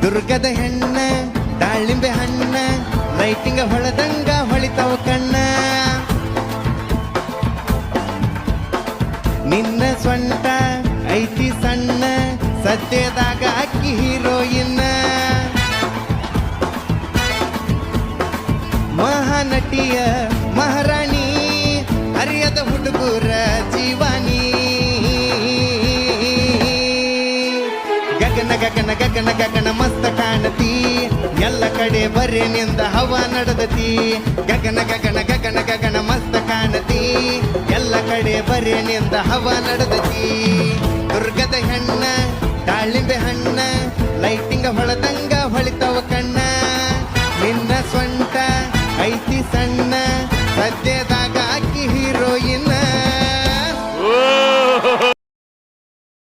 ದುರ್ಗದ ಹೆಣ್ಣ ದಾಳಿಂಬೆ ಹಣ್ಣ ಲೈಟಿಂಗ ಹೊಳದಂಗ ಹೊಳಿತಾವ ಕಣ್ಣ ನಿನ್ನ ಸ್ವಂಟ ಐತಿ ಸಣ್ಣ ಸದ್ಯದಾಗ ಅಕ್ಕಿ ಹೀರೋಯಿನ್ನ ಮಹಾನಟಿಯ ಮಹಾರಾಣಿ ಹರಿಯದ ಹುಡುಗರ ಜೀವಾನಿ ಗಗನ ಗಗನ ಗಗನ ಗಗನ ಮಸ್ತ ಕಾಣತಿ ಎಲ್ಲ ಕಡೆ ಬರೇನಿಂದ ಹವಾ ನಡೆದತಿ ಗಗನ ಗಗನ ಗಗನ ಗಗನ ಮಸ್ತ ಕಾಣತಿ ಎಲ್ಲ ಕಡೆ ಬರೇನಿಂದ ಹವಾ ನಡೆದತಿ ದುರ್ಗದ ಹೆಣ್ಣ ದಾಳಿಂಬೆ ಹಣ್ಣ ಲೈಟಿಂಗ ಹೊಳದಂಗ